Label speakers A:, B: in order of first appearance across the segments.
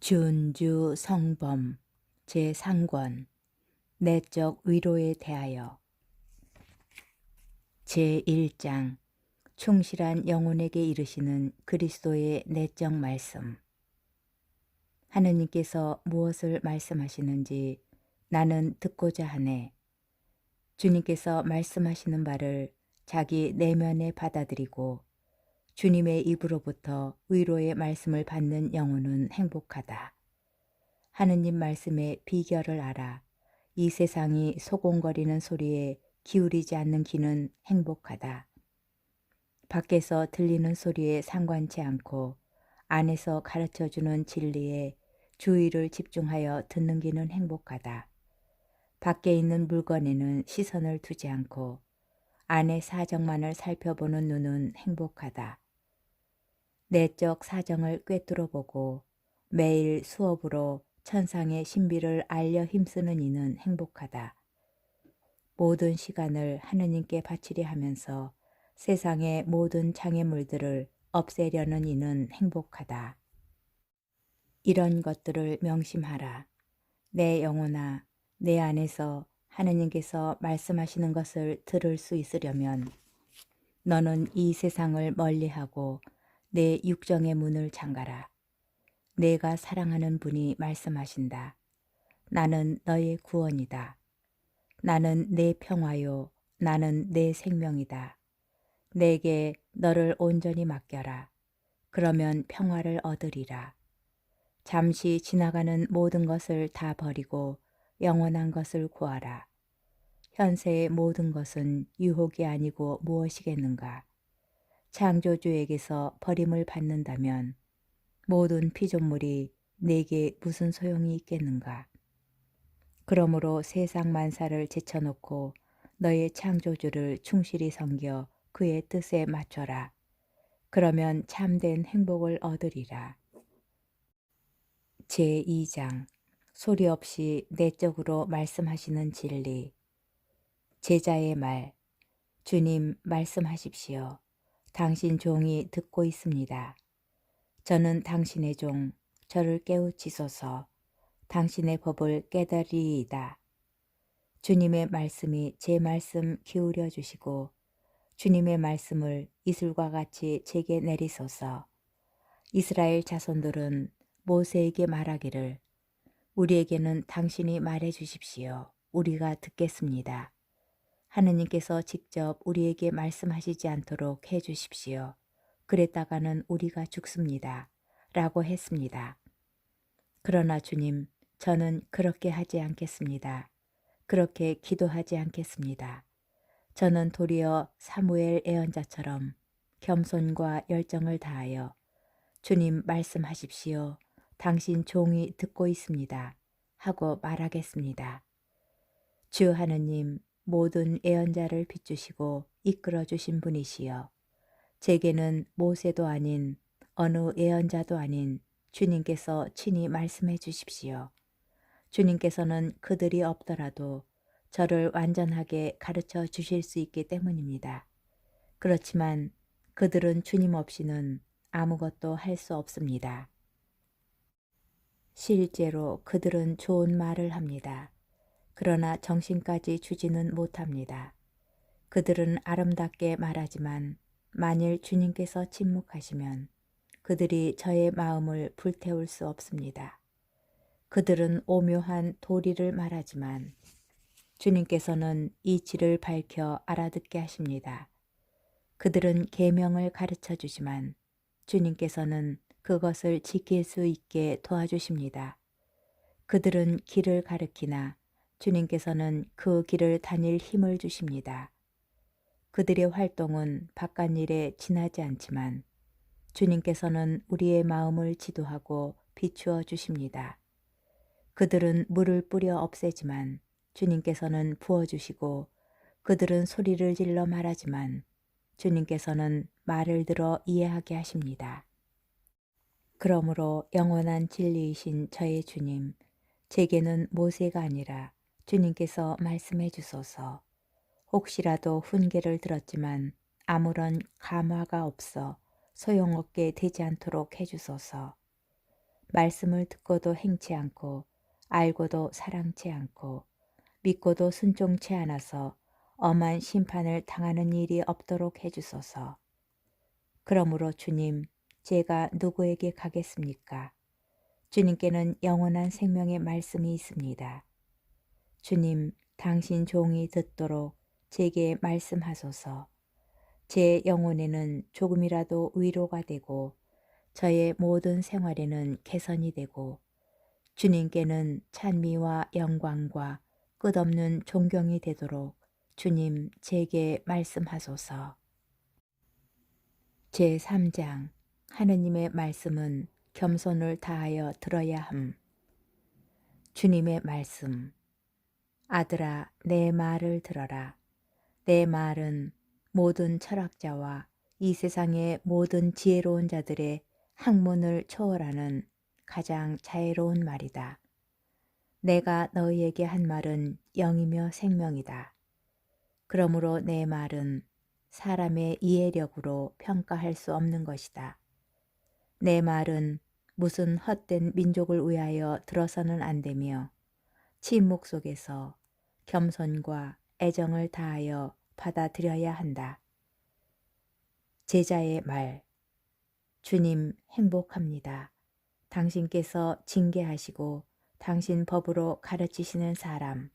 A: 준주 성범 제3권 내적 위로에 대하여 제1장 충실한 영혼에게 이르시는 그리스도의 내적 말씀. 하느님께서 무엇을 말씀하시는지 나는 듣고자 하네. 주님께서 말씀하시는 바를 자기 내면에 받아들이고 주님의 입으로부터 위로의 말씀을 받는 영혼은 행복하다. 하느님 말씀의 비결을 알아 이 세상이 소곤거리는 소리에 기울이지 않는 귀는 행복하다. 밖에서 들리는 소리에 상관치 않고 안에서 가르쳐주는 진리에 주의를 집중하여 듣는 귀는 행복하다. 밖에 있는 물건에는 시선을 두지 않고 안의 사정만을 살펴보는 눈은 행복하다. 내적 사정을 꿰뚫어 보고 매일 수업으로 천상의 신비를 알려 힘쓰는 이는 행복하다. 모든 시간을 하느님께 바치려 하면서 세상의 모든 장애물들을 없애려는 이는 행복하다. 이런 것들을 명심하라. 내 영혼아, 내 안에서 하느님께서 말씀하시는 것을 들을 수 있으려면 너는 이 세상을 멀리하고 내 육정의 문을 잠가라. 내가 사랑하는 분이 말씀하신다. 나는 너의 구원이다. 나는 내 평화요. 나는 내 생명이다. 내게 너를 온전히 맡겨라. 그러면 평화를 얻으리라. 잠시 지나가는 모든 것을 다 버리고 영원한 것을 구하라. 현세의 모든 것은 유혹이 아니고 무엇이겠는가? 창조주에게서 버림을 받는다면 모든 피조물이 내게 무슨 소용이 있겠는가? 그러므로 세상 만사를 제쳐놓고 너의 창조주를 충실히 섬겨 그의 뜻에 맞춰라. 그러면 참된 행복을 얻으리라. 제2장 소리 없이 내적으로 말씀하시는 진리. 제자의 말. 주님 말씀하십시오. 당신 종이 듣고 있습니다. 저는 당신의 종, 저를 깨우치소서. 당신의 법을 깨달으리이다. 주님의 말씀이 제 말씀 기울여 주시고 주님의 말씀을 이슬과 같이 제게 내리소서. 이스라엘 자손들은 모세에게 말하기를 우리에게는 당신이 말해 주십시오. 우리가 듣겠습니다. 하느님께서 직접 우리에게 말씀하시지 않도록 해 주십시오. 그랬다가는 우리가 죽습니다. 라고 했습니다. 그러나 주님, 저는 그렇게 하지 않겠습니다. 그렇게 기도하지 않겠습니다. 저는 도리어 사무엘 예언자처럼 겸손과 열정을 다하여 주님 말씀하십시오. 당신 종이 듣고 있습니다. 하고 말하겠습니다. 주 하느님, 모든 예언자를 비추시고 이끌어 주신 분이시여. 제게는 모세도 아닌 어느 예언자도 아닌 주님께서 친히 말씀해 주십시오. 주님께서는 그들이 없더라도 저를 완전하게 가르쳐 주실 수 있기 때문입니다. 그렇지만 그들은 주님 없이는 아무것도 할 수 없습니다. 실제로 그들은 좋은 말을 합니다. 그러나 정신까지 주지는 못합니다. 그들은 아름답게 말하지만 만일 주님께서 침묵하시면 그들이 저의 마음을 불태울 수 없습니다. 그들은 오묘한 도리를 말하지만 주님께서는 이치를 밝혀 알아듣게 하십니다. 그들은 계명을 가르쳐 주지만 주님께서는 그것을 지킬 수 있게 도와주십니다. 그들은 길을 가르키나 주님께서는 그 길을 다닐 힘을 주십니다. 그들의 활동은 바깥 일에 지나지 않지만 주님께서는 우리의 마음을 지도하고 비추어 주십니다. 그들은 물을 뿌려 없애지만 주님께서는 부어주시고 그들은 소리를 질러 말하지만 주님께서는 말을 들어 이해하게 하십니다. 그러므로 영원한 진리이신 저의 주님, 제게는 모세가 아니라 주님께서 말씀해 주소서. 혹시라도 훈계를 들었지만 아무런 감화가 없어 소용없게 되지 않도록 해주소서. 말씀을 듣고도 행치 않고 알고도 사랑치 않고 믿고도 순종치 않아서 엄한 심판을 당하는 일이 없도록 해주소서. 그러므로 주님, 제가 누구에게 가겠습니까? 주님께는 영원한 생명의 말씀이 있습니다. 주님, 당신 종이 듣도록 제게 말씀하소서. 제 영혼에는 조금이라도 위로가 되고 저의 모든 생활에는 개선이 되고 주님께는 찬미와 영광과 끝없는 존경이 되도록 주님 제게 말씀하소서. 제3장 하느님의 말씀은 겸손을 다하여 들어야 함. 주님의 말씀. 아들아, 내 말을 들어라. 내 말은 모든 철학자와 이 세상의 모든 지혜로운 자들의 학문을 초월하는 가장 자애로운 말이다. 내가 너희에게 한 말은 영이며 생명이다. 그러므로 내 말은 사람의 이해력으로 평가할 수 없는 것이다. 내 말은 무슨 헛된 민족을 위하여 들어서는 안 되며 침묵 속에서 겸손과 애정을 다하여 받아들여야 한다. 제자의 말. 주님, 행복합니다. 당신께서 징계하시고 당신 법으로 가르치시는 사람.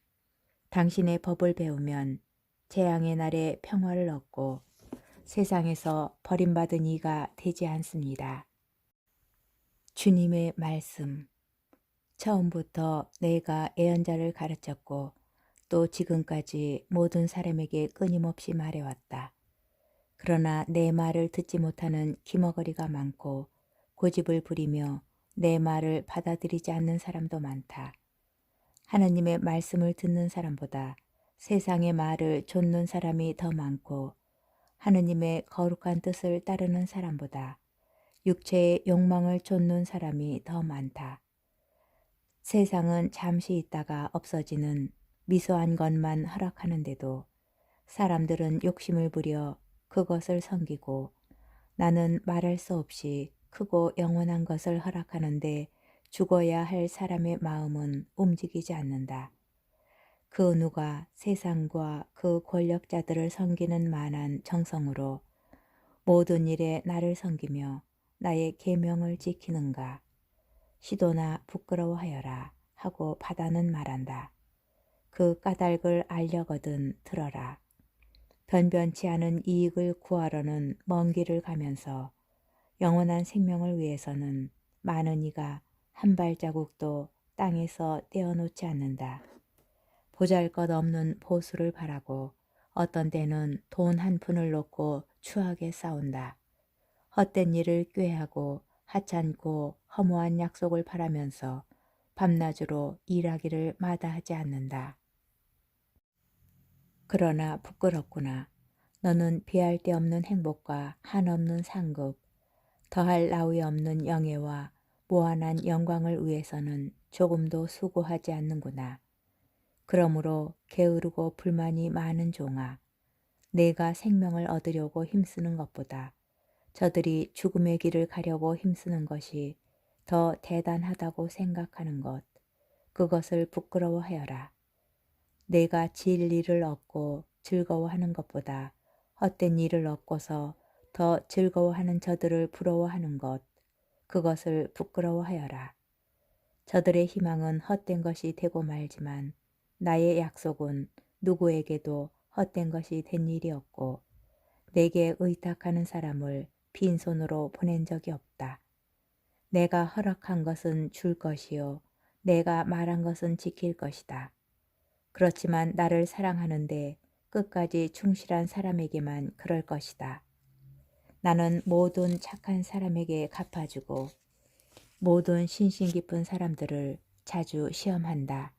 A: 당신의 법을 배우면 재앙의 날에 평화를 얻고 세상에서 버림받은 이가 되지 않습니다. 주님의 말씀. 처음부터 내가 애언자를 가르쳤고 또 지금까지 모든 사람에게 끊임없이 말해왔다. 그러나 내 말을 듣지 못하는 기머거리가 많고 고집을 부리며 내 말을 받아들이지 않는 사람도 많다. 하나님의 말씀을 듣는 사람보다 세상의 말을 좇는 사람이 더 많고 하느님의 거룩한 뜻을 따르는 사람보다 육체의 욕망을 좇는 사람이 더 많다. 세상은 잠시 있다가 없어지는 미소한 것만 허락하는데도 사람들은 욕심을 부려 그것을 섬기고 나는 말할 수 없이 크고 영원한 것을 허락하는데 죽어야 할 사람의 마음은 움직이지 않는다. 그 누가 세상과 그 권력자들을 섬기는 만한 정성으로 모든 일에 나를 섬기며 나의 계명을 지키는가? 시도나 부끄러워하여라 하고 바다는 말한다. 그 까닭을 알려거든 들어라. 변변치 않은 이익을 구하러는 먼 길을 가면서 영원한 생명을 위해서는 많은 이가 한 발자국도 땅에서 떼어놓지 않는다. 보잘것없는 보수를 바라고 어떤 때는 돈 한 푼을 놓고 추하게 싸운다. 헛된 일을 꾀하고 하찮고 허무한 약속을 바라면서 밤낮으로 일하기를 마다하지 않는다. 그러나 부끄럽구나. 너는 비할 데 없는 행복과 한없는 상급, 더할 나위 없는 영예와 무한한 영광을 위해서는 조금도 수고하지 않는구나. 그러므로 게으르고 불만이 많은 종아, 내가 생명을 얻으려고 힘쓰는 것보다 저들이 죽음의 길을 가려고 힘쓰는 것이 더 대단하다고 생각하는 것, 그것을 부끄러워하여라. 내가 진리를 얻고 즐거워하는 것보다 헛된 일을 얻고서 더 즐거워하는 저들을 부러워하는 것, 그것을 부끄러워하여라. 저들의 희망은 헛된 것이 되고 말지만 나의 약속은 누구에게도 헛된 것이 된 일이 없고 내게 의탁하는 사람을 빈손으로 보낸 적이 없다. 내가 허락한 것은 줄 것이요 내가 말한 것은 지킬 것이다. 그렇지만 나를 사랑하는데 끝까지 충실한 사람에게만 그럴 것이다. 나는 모든 착한 사람에게 갚아주고 모든 신심 깊은 사람들을 자주 시험한다.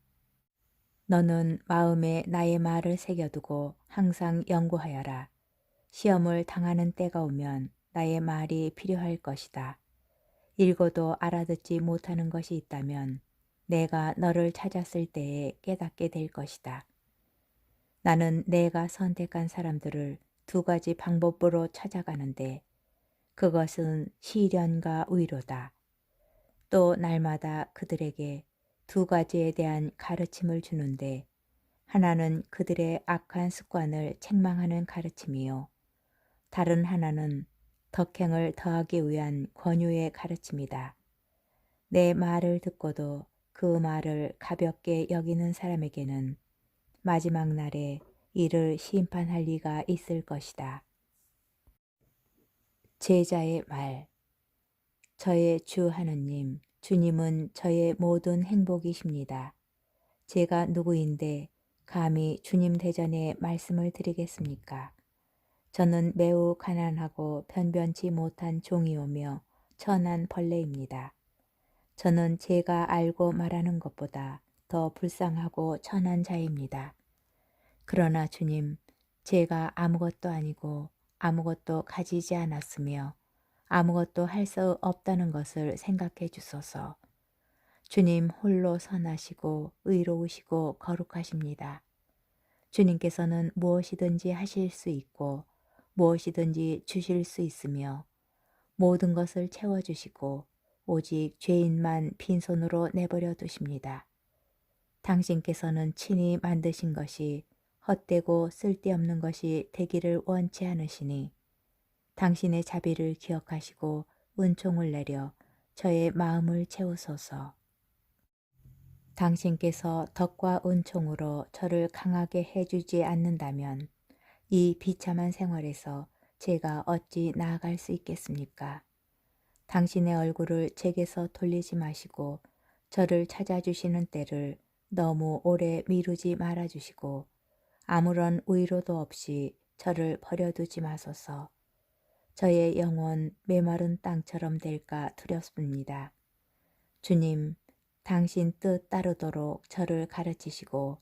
A: 너는 마음에 나의 말을 새겨두고 항상 연구하여라. 시험을 당하는 때가 오면 나의 말이 필요할 것이다. 읽어도 알아듣지 못하는 것이 있다면 내가 너를 찾았을 때에 깨닫게 될 것이다. 나는 내가 선택한 사람들을 두 가지 방법으로 찾아가는데 그것은 시련과 위로다. 또 날마다 그들에게 두 가지에 대한 가르침을 주는데 하나는 그들의 악한 습관을 책망하는 가르침이요. 다른 하나는 덕행을 더하기 위한 권유의 가르침이다. 내 말을 듣고도 그 말을 가볍게 여기는 사람에게는 마지막 날에 이를 심판할 리가 있을 것이다. 제자의 말. 저의 주 하느님, 주님은 저의 모든 행복이십니다. 제가 누구인데 감히 주님 대전에 말씀을 드리겠습니까? 저는 매우 가난하고 변변치 못한 종이오며 천한 벌레입니다. 저는 제가 알고 말하는 것보다 더 불쌍하고 천한 자입니다. 그러나 주님, 제가 아무것도 아니고 아무것도 가지지 않았으며 아무것도 할 수 없다는 것을 생각해 주소서. 주님 홀로 선하시고 의로우시고 거룩하십니다. 주님께서는 무엇이든지 하실 수 있고 무엇이든지 주실 수 있으며 모든 것을 채워주시고 오직 죄인만 빈손으로 내버려 두십니다. 당신께서는 친히 만드신 것이 헛되고 쓸데없는 것이 되기를 원치 않으시니 당신의 자비를 기억하시고 은총을 내려 저의 마음을 채우소서. 당신께서 덕과 은총으로 저를 강하게 해주지 않는다면 이 비참한 생활에서 제가 어찌 나아갈 수 있겠습니까? 당신의 얼굴을 제게서 돌리지 마시고 저를 찾아주시는 때를 너무 오래 미루지 말아주시고 아무런 위로도 없이 저를 버려두지 마소서. 저의 영혼 메마른 땅처럼 될까 두렵습니다. 주님, 당신 뜻 따르도록 저를 가르치시고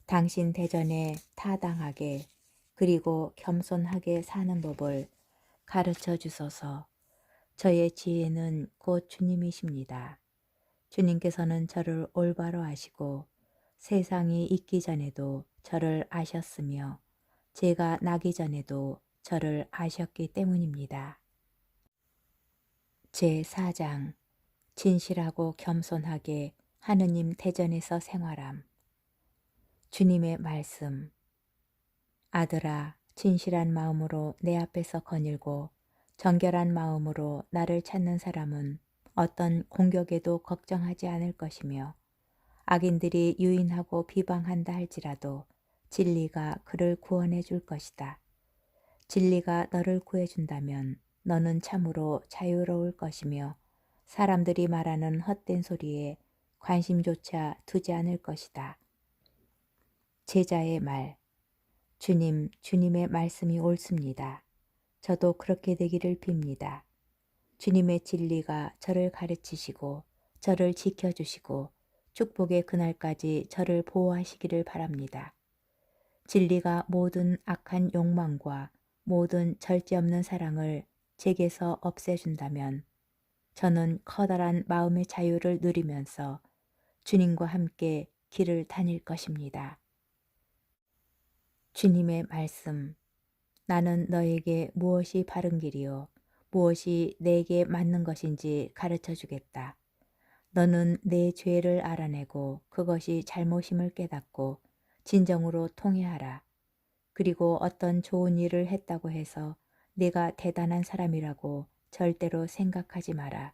A: 당신 대전에 타당하게 그리고 겸손하게 사는 법을 가르쳐 주소서. 저의 지혜는 곧 주님이십니다. 주님께서는 저를 올바로 아시고 세상이 있기 전에도 저를 아셨으며 제가 나기 전에도 저를 아셨기 때문입니다. 제4장 진실하고 겸손하게 하느님 대전에서 생활함. 주님의 말씀. 아들아, 진실한 마음으로 내 앞에서 거닐고 정결한 마음으로 나를 찾는 사람은 어떤 공격에도 걱정하지 않을 것이며 악인들이 유인하고 비방한다 할지라도 진리가 그를 구원해 줄 것이다. 진리가 너를 구해준다면 너는 참으로 자유로울 것이며 사람들이 말하는 헛된 소리에 관심조차 두지 않을 것이다. 제자의 말. 주님, 주님의 말씀이 옳습니다. 저도 그렇게 되기를 빕니다. 주님의 진리가 저를 가르치시고 저를 지켜주시고 축복의 그날까지 저를 보호하시기를 바랍니다. 진리가 모든 악한 욕망과 모든 절제 없는 사랑을 제게서 없애준다면 저는 커다란 마음의 자유를 누리면서 주님과 함께 길을 다닐 것입니다. 주님의 말씀. 나는 너에게 무엇이 바른 길이요 무엇이 내게 맞는 것인지 가르쳐 주겠다. 너는 내 죄를 알아내고 그것이 잘못임을 깨닫고 진정으로 통회하라. 그리고 어떤 좋은 일을 했다고 해서 내가 대단한 사람이라고 절대로 생각하지 마라.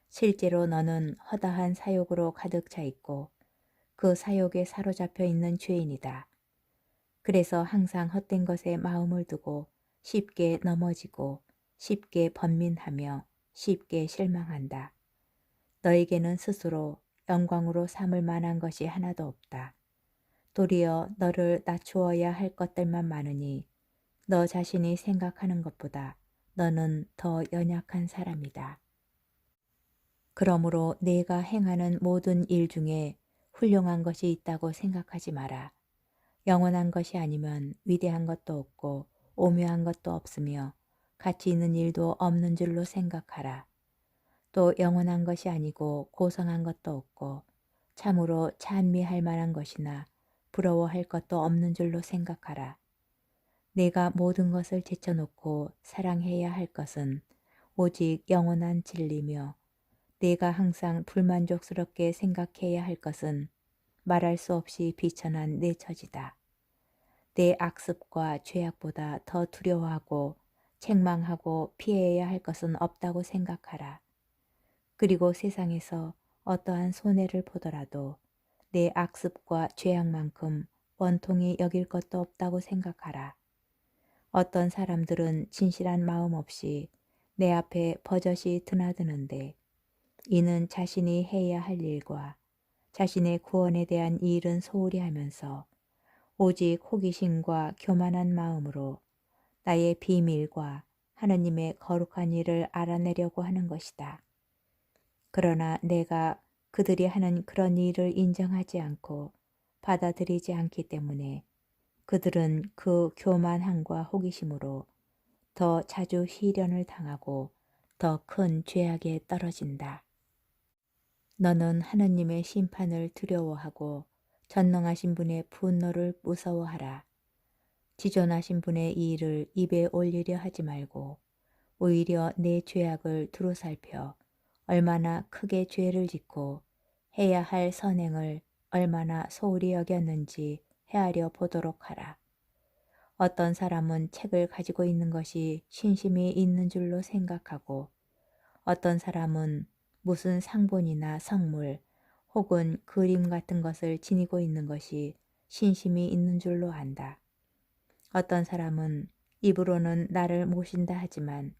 A: 실제로 너는 허다한 사욕으로 가득 차 있고 그 사욕에 사로잡혀 있는 죄인이다. 그래서 항상 헛된 것에 마음을 두고 쉽게 넘어지고 쉽게 번민하며 쉽게 실망한다. 너에게는 스스로 영광으로 삼을 만한 것이 하나도 없다. 도리어 너를 낮추어야 할 것들만 많으니 너 자신이 생각하는 것보다 너는 더 연약한 사람이다. 그러므로 네가 행하는 모든 일 중에 훌륭한 것이 있다고 생각하지 마라. 영원한 것이 아니면 위대한 것도 없고 오묘한 것도 없으며 가치 있는 일도 없는 줄로 생각하라. 또 영원한 것이 아니고 고상한 것도 없고 참으로 찬미할 만한 것이나 부러워할 것도 없는 줄로 생각하라. 내가 모든 것을 제쳐놓고 사랑해야 할 것은 오직 영원한 진리며 내가 항상 불만족스럽게 생각해야 할 것은 말할 수 없이 비천한 내 처지다. 내 악습과 죄악보다 더 두려워하고 책망하고 피해야 할 것은 없다고 생각하라. 그리고 세상에서 어떠한 손해를 보더라도 내 악습과 죄악만큼 원통이 여길 것도 없다고 생각하라. 어떤 사람들은 진실한 마음 없이 내 앞에 버젓이 드나드는데 이는 자신이 해야 할 일과 자신의 구원에 대한 일은 소홀히 하면서 오직 호기심과 교만한 마음으로 나의 비밀과 하느님의 거룩한 일을 알아내려고 하는 것이다. 그러나 내가 그들이 하는 그런 일을 인정하지 않고 받아들이지 않기 때문에 그들은 그 교만함과 호기심으로 더 자주 시련을 당하고 더 큰 죄악에 떨어진다. 너는 하느님의 심판을 두려워하고 전능하신 분의 분노를 무서워하라. 지존하신 분의 일을 입에 올리려 하지 말고 오히려 내 죄악을 두루 살펴 얼마나 크게 죄를 짓고 해야 할 선행을 얼마나 소홀히 여겼는지 헤아려 보도록 하라. 어떤 사람은 책을 가지고 있는 것이 신심이 있는 줄로 생각하고 어떤 사람은 무슨 상본이나 성물 혹은 그림 같은 것을 지니고 있는 것이 신심이 있는 줄로 안다. 어떤 사람은 입으로는 나를 모신다 하지만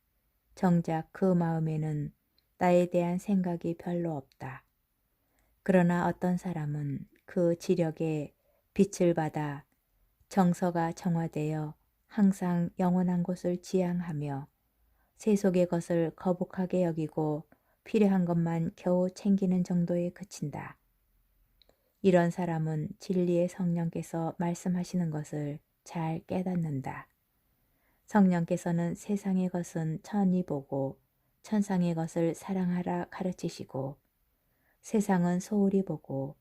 A: 정작 그 마음에는 나에 대한 생각이 별로 없다. 그러나 어떤 사람은 그 지력에 빛을 받아 정서가 정화되어 항상 영원한 곳을 지향하며 세속의 것을 거북하게 여기고 필요한 것만 겨우 챙기는 정도에 그친다. 이런 사람은 진리의 성령께서 말씀하시는 것을 잘 깨닫는다. 성령께서는 세상의 것은 천히 보고 천상의 것을 사랑하라 가르치시고 세상은 소홀히 보고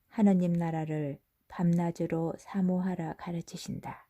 A: 하느님 나라를 밤낮으로 사모하라 가르치신다.